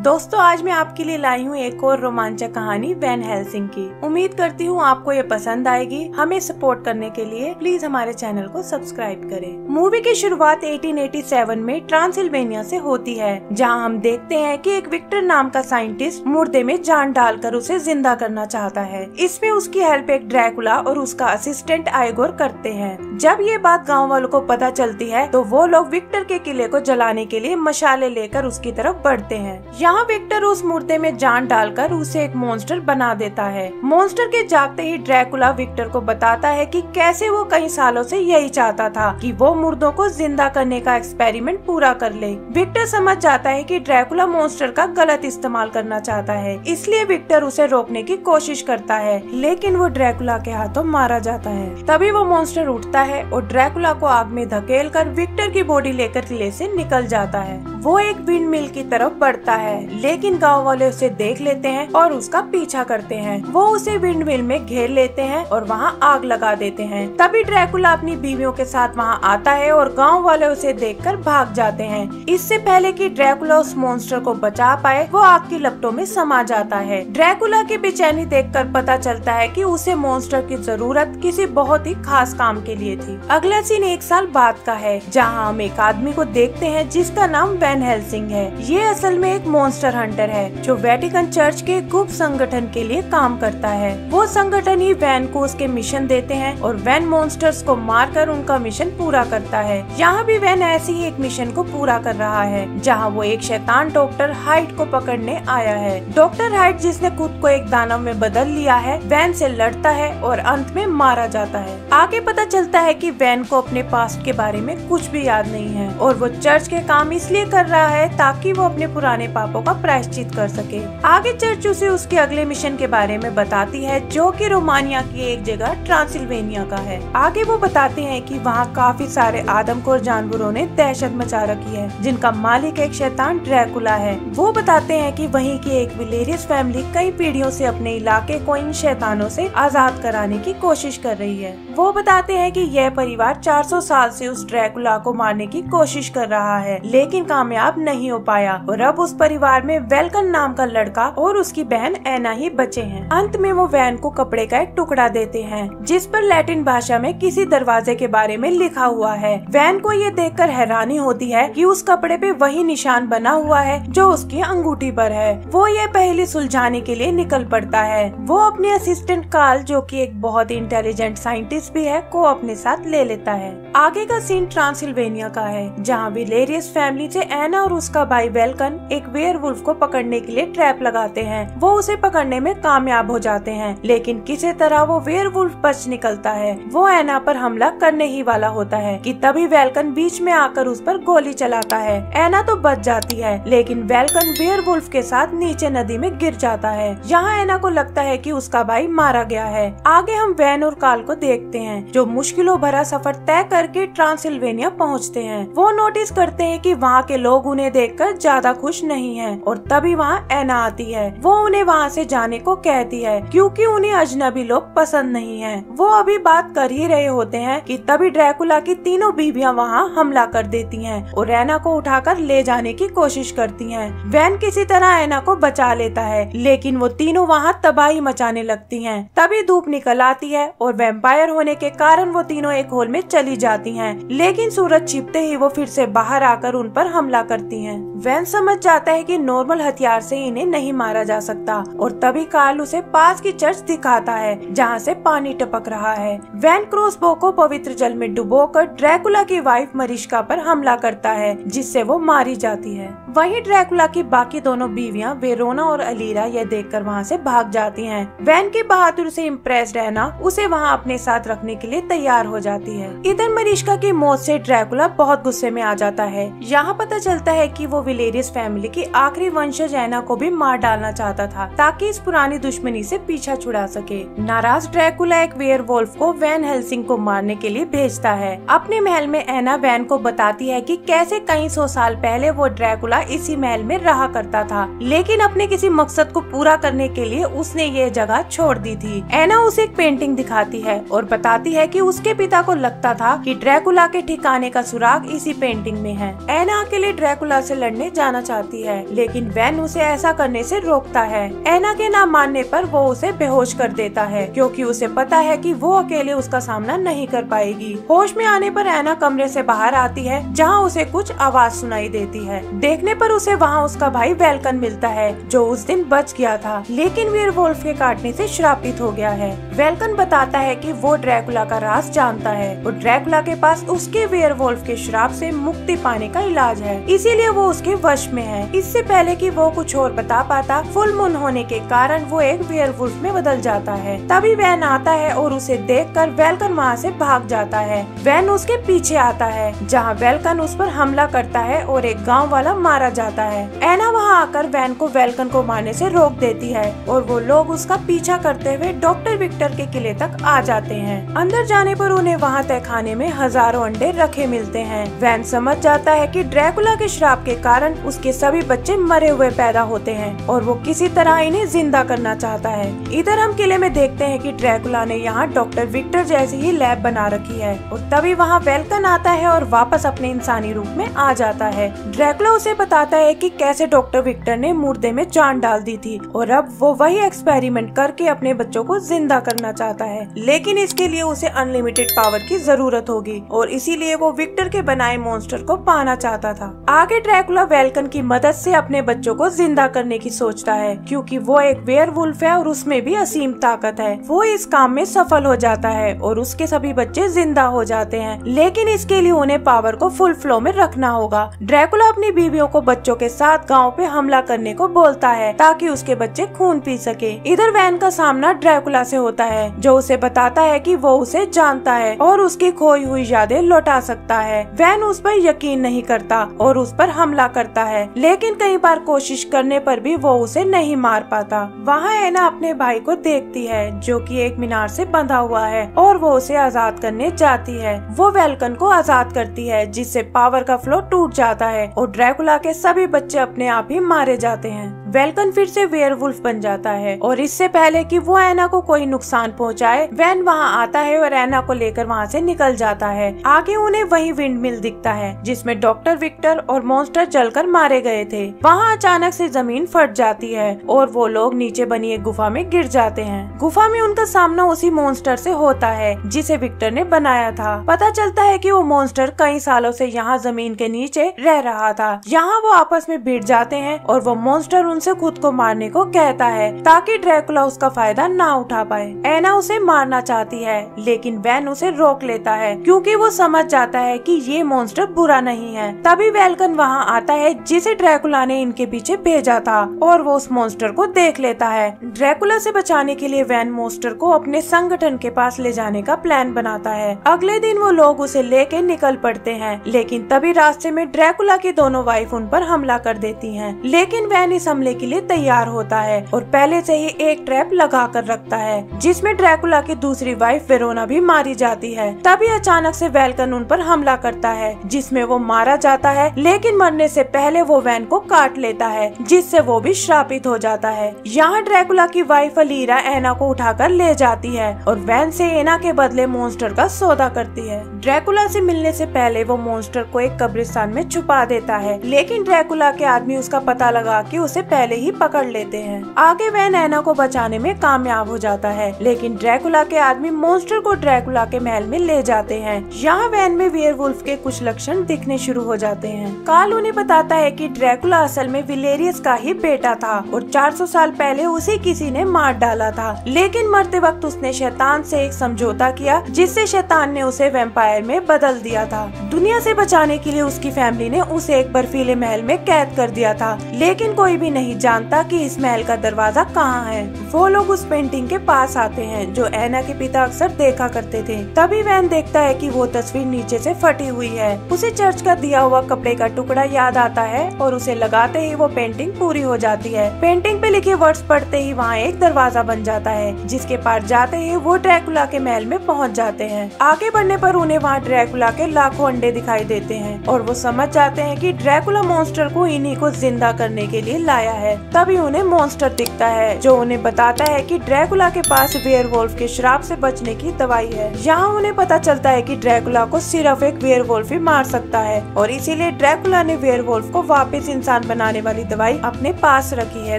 दोस्तों आज मैं आपके लिए लाई हूँ एक और रोमांचक कहानी वैन हेल्सिंग की। उम्मीद करती हूँ आपको ये पसंद आएगी। हमें सपोर्ट करने के लिए प्लीज हमारे चैनल को सब्सक्राइब करें। मूवी की शुरुआत 1887 में ट्रांसिल्वेनिया से होती है, जहाँ हम देखते हैं कि एक विक्टर नाम का साइंटिस्ट मुर्दे में जान डालकर उसे जिंदा करना चाहता है। इसमें उसकी हेल्प एक ड्रैकुला और उसका असिस्टेंट आइगोर करते हैं। जब ये बात गाँव वालों को पता चलती है तो वो लोग विक्टर के किले को जलाने के लिए मशाले लेकर उसकी तरफ बढ़ते हैं। यहाँ विक्टर उस मुर्दे में जान डालकर उसे एक मॉन्स्टर बना देता है। मॉन्स्टर के जागते ही ड्रैकुला विक्टर को बताता है कि कैसे वो कई सालों से यही चाहता था कि वो मुर्दों को जिंदा करने का एक्सपेरिमेंट पूरा कर ले। विक्टर समझ जाता है कि ड्रैकुला मॉन्स्टर का गलत इस्तेमाल करना चाहता है, इसलिए विक्टर उसे रोकने की कोशिश करता है, लेकिन वो ड्रैकुला के हाथों मारा जाता है। तभी वो मॉन्स्टर उठता है और ड्रैकुला को आग में धकेलकर विक्टर की बॉडी लेकर किले से निकल जाता है। वो एक विंड मिल की तरफ बढ़ता है, लेकिन गांव वाले उसे देख लेते हैं और उसका पीछा करते हैं। वो उसे विंड मिल में घेर लेते हैं और वहाँ आग लगा देते हैं। तभी ड्रैकुला अपनी बीवियों के साथ वहाँ आता है और गांव वाले उसे देखकर भाग जाते हैं। इससे पहले कि ड्रैकुला उस मॉन्स्टर को बचा पाए, वो आग की लपटों में समा जाता है। ड्रैकुला की बेचैनी देखकर पता चलता है कि उसे मॉन्स्टर की जरूरत किसी बहुत ही खास काम के लिए थी। अगला सीन 1 साल बाद का है, जहाँ हम एक आदमी को देखते हैं जिसका नाम वैन हेल्सिंग है। ये असल में एक मॉन्स्टर हंटर है जो वेटिकन चर्च के गुप्त संगठन के लिए काम करता है। वो संगठन ही वैन को उसके मिशन देते हैं और वैन मॉन्स्टर्स को मारकर उनका मिशन पूरा करता है। यहाँ भी वैन ऐसे ही एक मिशन को पूरा कर रहा है, जहाँ वो एक शैतान डॉक्टर हाइट को पकड़ने आया है। डॉक्टर हाइट, जिसने खुद को एक दानव में बदल लिया है, वैन से लड़ता है और अंत में मारा जाता है। आगे पता चलता है कि वैन को अपने पास्ट के बारे में कुछ भी याद नहीं है और वो चर्च के काम इसलिए कर रहा है ताकि वो अपने पुराने पापों का प्रायश्चित कर सके। आगे चर्च उसे उसके अगले मिशन के बारे में बताती है, जो कि रोमानिया की एक जगह ट्रांसिल्वेनिया का है। आगे वो बताते हैं कि वहाँ काफी सारे आदमखोर जानवरों ने दहशत मचा रखी है, जिनका मालिक एक शैतान ड्रैकुला है। वो बताते हैं कि वहीं की एक विलेरियस फैमिली कई पीढ़ियों से अपने इलाके को इन शैतानों से आजाद कराने की कोशिश कर रही है। वो बताते हैं कि यह परिवार 400 साल से उस ड्रैकुला को मारने की कोशिश कर रहा है, लेकिन कामयाब नहीं हो पाया और अब उस परिवार में वेलकन नाम का लड़का और उसकी बहन एना ही बचे हैं। अंत में वो वैन को कपड़े का एक टुकड़ा देते हैं, जिस पर लैटिन भाषा में किसी दरवाजे के बारे में लिखा हुआ है। वैन को ये देखकर हैरानी होती है कि उस कपड़े पे वही निशान बना हुआ है जो उसकी अंगूठी पर है। वो ये पहेली सुलझाने के लिए निकल पड़ता है। वो अपने असिस्टेंट कार्ल, जो कि एक बहुत ही इंटेलिजेंट साइंटिस्ट भी है, को अपने साथ ले लेता है। आगे का सीन ट्रांसिल्वेनिया का है, जहाँ विलेरियस फैमिली से एना और उसका भाई वेलकन एक वेयरवुल्फ को पकड़ने के लिए ट्रैप लगाते हैं। वो उसे पकड़ने में कामयाब हो जाते हैं, लेकिन किसी तरह वो वेयरवुल्फ बच निकलता है। वो एना पर हमला करने ही वाला होता है कि तभी वेलकन बीच में आकर उस पर गोली चलाता है। एना तो बच जाती है, लेकिन वेलकन वेयरवुल्फ के साथ नीचे नदी में गिर जाता है। यहाँ एना को लगता है कि उसका भाई मारा गया है। आगे हम वैन और कार्ल को देखते हैं, जो मुश्किलों भरा सफर तय करके ट्रांसिल्वेनिया पहुँचते हैं। वो नोटिस करते हैं कि वहाँ के लोग उन्हें देखकर ज्यादा खुश नहीं हैं और तभी वहाँ एना आती है। वो उन्हें वहाँ से जाने को कहती है क्योंकि उन्हें अजनबी लोग पसंद नहीं हैं। वो अभी बात कर ही रहे होते हैं कि तभी ड्रैकुला की तीनों बीवियां वहाँ हमला कर देती हैं और एना को उठाकर ले जाने की कोशिश करती हैं। वैन किसी तरह एना को बचा लेता है, लेकिन वो तीनों वहाँ तबाही मचाने लगती हैं। तभी धूप निकल आती है और वैम्पायर होने के कारण वो तीनों एक होल में चली जाती हैं, लेकिन सूरज छिपते ही वो फिर से बाहर आकर उन पर हमला करती हैं। वैन समझ जाता है कि नॉर्मल हथियार से इन्हें नहीं मारा जा सकता और तभी कार्ल उसे पास की चर्च दिखाता है, जहाँ से पानी टपक रहा है। वैन क्रॉसबो को पवित्र जल में डुबोकर ड्रैकुला की वाइफ मरिश्का पर हमला करता है, जिससे वो मारी जाती है। वहीं ड्रैकुला की बाकी दोनों बीवियां वेरोना और अलीरा यह देखकर वहाँ से भाग जाती हैं। वैन की बहादुर से इम्प्रेस्ड रहना उसे वहाँ अपने साथ रखने के लिए तैयार हो जाती है। इधर मरिश्का की मौत से ड्रैकुला बहुत गुस्से में आ जाता है। यहाँ पता चलता है कि वो विलेरियस फैमिली की आखिरी वंशज एना को भी मार डालना चाहता था, ताकि इस पुरानी दुश्मनी से पीछा छुड़ा सके। नाराज ड्रैकुला एक वेयरवुल्फ को वैन हेल्सिंग को मारने के लिए भेजता है। अपने महल में एना वैन को बताती है कि कैसे कई 100 साल पहले वो ड्रैकुला इसी महल में रहा करता था, लेकिन अपने किसी मकसद को पूरा करने के लिए उसने ये जगह छोड़ दी थी। एना उसे एक पेंटिंग दिखाती है और बताती है कि उसके पिता को लगता था कि ड्रैकुला के ठिकाने का सुराग इसी पेंटिंग में है। एना अकेले ड्रैकुला से लड़ने जाना चाहती है, लेकिन वैन उसे ऐसा करने से रोकता है। एना के ना मानने पर वो उसे बेहोश कर देता है, क्योंकि उसे पता है कि वो अकेले उसका सामना नहीं कर पाएगी। होश में आने पर एना कमरे से बाहर आती है, जहाँ उसे कुछ आवाज सुनाई देती है। देखने पर उसे वहाँ उसका भाई वेल्कन मिलता है, जो उस दिन बच गया था, लेकिन वेयरवुल्फ के काटने से श्रापित हो गया है। वेल्कन बताता है कि वो ड्रैकुला का राज जानता है और ड्रैकुला के पास उसके वेयरवुल्फ के श्राप से मुक्ति पाने का इलाज है, इसीलिए वो उसके वश में है। इससे पहले कि वो कुछ और बता पाता, फुल मून होने के कारण वो एक वेयरवुल्फ में बदल जाता है। तभी वैन आता है और उसे देखकर वेल्कन वहाँ से भाग जाता है। वैन उसके पीछे आता है, जहाँ वेल्कन उस पर हमला करता है और एक गाँव वाला मारा जाता है। एना वहाँ आकर वैन को वेल्कन को मारने से रोक देती है और वो लोग उसका पीछा करते हुए डॉक्टर विक्टर के किले तक आ जाते हैं। अंदर जाने पर उन्हें वहाँ तहखाने में हजारों अंडे रखे मिलते हैं। वैन समझ जाता है कि ड्रैकुला के श्राप के कारण उसके सभी बच्चे मरे हुए पैदा होते हैं और वो किसी तरह इन्हें जिंदा करना चाहता है। इधर हम किले में देखते हैं कि ड्रैकुला ने यहाँ डॉक्टर विक्टर जैसी ही लैब बना रखी है और तभी वहाँ वेल्कन आता है और वापस अपने इंसानी रूप में आ जाता है। ड्रैकुला उसे बताता है कि कैसे डॉक्टर विक्टर ने मुर्दे में जान डाल दी थी और अब वो वही एक्सपेरिमेंट करके अपने बच्चों को जिंदा करना चाहता है, लेकिन इसके लिए उसे अनलिमिटेड पावर की जरूरत होगी और इसीलिए वो विक्टर के बनाए मॉन्स्टर को पाना चाहता था। आगे ड्रैकुला वेल्कन की मदद से अपने बच्चों को जिंदा करने की सोचता है, क्योंकि वो एक वेयरवुल्फ है और उसमें भी असीम ताकत है। वो इस काम में सफल हो जाता है और उसके सभी बच्चे जिंदा हो जाते हैं, लेकिन इसके लिए उन्हें पावर को फुल फ्लो में रखना होगा। ड्रैकुला अपनी बीवियों को बच्चों के साथ गाँव पे हमला करने को बोलता है ताकि उसके बच्चे खून पी सके। इधर वैन का सामना ड्रैकुला से होता है, जो उसे बताता है कि वो उसे जानता है और उसकी खोई हुई यादें लौटा सकता है। वैन उस पर यकीन नहीं करता और उस पर हमला करता है, लेकिन कई बार कोशिश करने पर भी वो उसे नहीं मार पाता। वहाँ एना अपने भाई को देखती है, जो कि एक मीनार से बंधा हुआ है और वो उसे आजाद करने जाती है। वो वेल्कन को आजाद करती है, जिससे पावर का फ्लो टूट जाता है और ड्रैकुला के सभी बच्चे अपने आप ही मारे जाते हैं। वेल्कन फिर से वेयरवुल्फ बन जाता है और इससे पहले कि वो एना को कोई नुकसान पहुंचाए, वैन वहां आता है और एना को लेकर वहां से निकल जाता है। आगे उन्हें वही विंड मिल दिखता है, जिसमें डॉक्टर विक्टर और मॉन्स्टर जलकर मारे गए थे। वहां अचानक से जमीन फट जाती है और वो लोग नीचे बनी एक गुफा में गिर जाते हैं। गुफा में उनका सामना उसी मॉन्स्टर से होता है जिसे विक्टर ने बनाया था। पता चलता है कि वो मॉन्स्टर कई सालों से यहाँ जमीन के नीचे रह रहा था। यहाँ वो आपस में भिड़ जाते हैं और वो मॉन्स्टर उनसे खुद को मारने को कहता है ताकि ड्रैकुला उसका फायदा ना उठा पाए। एना उसे मारना चाहती है, लेकिन वैन उसे रोक लेता है, क्योंकि वो समझ जाता है कि ये मॉन्स्टर बुरा नहीं है। तभी वेल्कन वहाँ आता है, जिसे ड्रैकुला ने इनके पीछे भेजा था, और वो उस मॉन्स्टर को देख लेता है। ड्रैकुला से बचाने के लिए वैन मॉन्स्टर को अपने संगठन के पास ले जाने का प्लान बनाता है। अगले दिन वो लोग उसे लेके निकल पड़ते हैं, लेकिन तभी रास्ते में ड्रैकुला की दोनों वाइफ उन पर हमला कर देती हैं। लेकिन वैन इस हमले के लिए तैयार होता है और पहले से ही एक ट्रैप लगा कर रखता है, जिसमें ड्रैकुला की दूसरी वाइफ वेरोना भी मारी जाती है। तभी अचानक से वेल्कन उन पर हमला करता है, जिसमें वो मारा जाता है, लेकिन मरने से पहले वो वैन को काट लेता है, जिससे वो भी श्रापित हो जाता है। यहाँ ड्रैकुला की वाइफ अलीरा एना को उठाकर ले जाती है और वैन से एना के बदले मॉन्स्टर का सौदा करती है। ड्रैकुला से मिलने से पहले वो मॉन्स्टर को एक कब्रिस्तान में छुपा देता है, लेकिन ड्रैकुला के आदमी उसका पता लगा के उसे पहले ही पकड़ लेते हैं। आगे वैन एना को बचाने में कामयाब हो जाता है, लेकिन ड्रैकुला के आदमी मॉन्स्टर को ड्रैकुला के महल में ले जाते हैं। यहाँ वैन में वेयरवुल्फ के कुछ लक्षण दिखने शुरू हो जाते हैं। कार्ल उन्हें बताता है कि ड्रैकुला असल में विलेरियस का ही बेटा था और 400 साल पहले उसे किसी ने मार डाला था, लेकिन मरते वक्त उसने शैतान से एक समझौता किया, जिससे शैतान ने उसे वैम्पायर में बदल दिया था। दुनिया से बचाने के लिए उसकी फैमिली ने उसे एक बर्फीले महल में कैद कर दिया था, लेकिन कोई भी नहीं जानता कि इस महल का दरवाजा कहाँ है। वो लोग उस पेंटिंग के पास आते हैं जो एना के पिता अक्सर देखा करते थे। तभी वैन देखता है कि वो तस्वीर नीचे से फटी हुई है। उसे चर्च का दिया हुआ कपड़े का टुकड़ा याद आता है और उसे लगाते ही वो पेंटिंग पूरी हो जाती है। पेंटिंग पे लिखे वर्ड्स पढ़ते ही वहाँ एक दरवाजा बन जाता है, जिसके पार जाते ही वो ड्रैकुला के महल में पहुँच जाते हैं। आगे बढ़ने पर उन्हें वहाँ ड्रैकुला के लाखों अंडे दिखाई देते हैं और वो समझ जाते हैं कि ड्रैकुला मॉन्स्टर को इन्हीं को जिंदा करने के लिए लाया है। तभी उन्हें मॉन्स्टर दिखता है जो उन्हें बताता है कि ड्रैकुला के पास वेयरवुल्फ के श्राप से बचने की दवाई है। यहाँ उन्हें पता चलता है कि ड्रैकुला को सिर्फ एक वेयरवुल्फ ही मार सकता है और इसीलिए ड्रैकुला ने वेयरवुल्फ को वापस इंसान बनाने वाली दवाई अपने पास रखी है,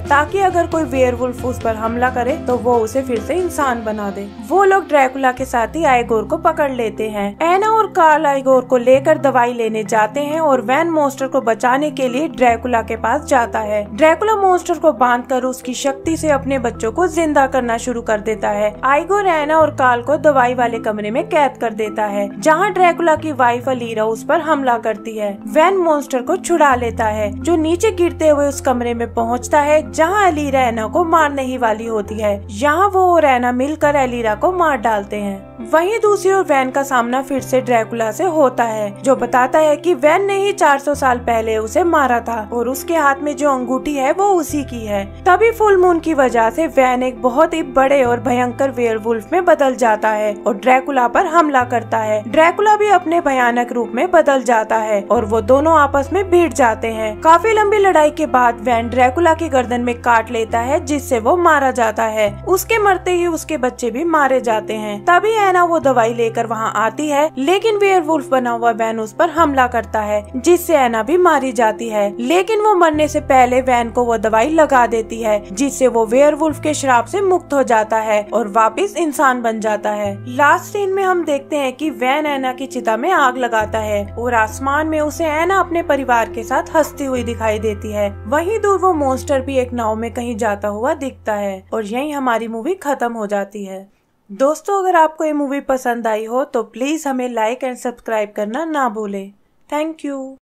ताकि अगर कोई वेयरवुल्फ उस पर हमला करे तो वो उसे फिर से इंसान बना दे। वो लोग ड्रैकुला के साथ ही आइगोर को पकड़ लेते हैं। एना और कार्ल आइगोर को लेकर दवाई लेने जाते हैं और वैन मॉन्स्टर को बचाने के लिए ड्रैकुला के पास जाता है। ड्रैकुला मॉन्स्टर को बांधकर उसकी शक्ति से अपने बच्चों को जिंदा करना शुरू कर देता है। आइगोर एना और कार्ल को दवाई वाले कमरे में कैद कर देता है, जहाँ ड्रैकुला की वाइफ अलीरा उस पर हमला करती है। वैन मॉन्स्टर को छुड़ा लेता है, जो नीचे गिरते हुए उस कमरे में पहुँचता है जहाँ अलीरा एना को मारने ही वाली होती है। यहाँ वो और एना मिलकर अलीरा को मार डालते हैं। वहीं दूसरी ओर वैन का सामना फिर से ड्रैकुला से होता है, जो बताता है कि वैन ने ही 400 साल पहले उसे मारा था और उसके हाथ में जो अंगूठी है वो उसी की है। तभी फुल मून की वजह से वैन एक बहुत ही बड़े और भयंकर वेयरवुल्फ में बदल जाता है और ड्रैकुला पर हमला करता है। ड्रैकुला भी अपने भयानक रूप में बदल जाता है और वो दोनों आपस में भिड़ जाते हैं। काफी लंबी लड़ाई के बाद वैन ड्रैकुला की गर्दन में काट लेता है, जिससे वो मारा जाता है। उसके मरते ही उसके बच्चे भी मारे जाते हैं। तभी एना वो दवाई लेकर वहाँ आती है, लेकिन वेयरवुल्फ बना हुआ वैन उस पर हमला करता है, जिससे एना भी मारी जाती है। लेकिन वो मरने से पहले वैन को वो दवाई लगा देती है, जिससे वो वेयरवुल्फ के श्राप से मुक्त हो जाता है और वापस इंसान बन जाता है। लास्ट सीन में हम देखते हैं कि वैन एना की चिता में आग लगाता है और आसमान में उसे एना अपने परिवार के साथ हंसती हुई दिखाई देती है। वहीं दूर वो मॉन्स्टर भी एक नाव में कहीं जाता हुआ दिखता है और यहीं हमारी मूवी खत्म हो जाती है। दोस्तों, अगर आपको ये मूवी पसंद आई हो तो प्लीज हमें लाइक एंड सब्सक्राइब करना ना भूलें। Thank you.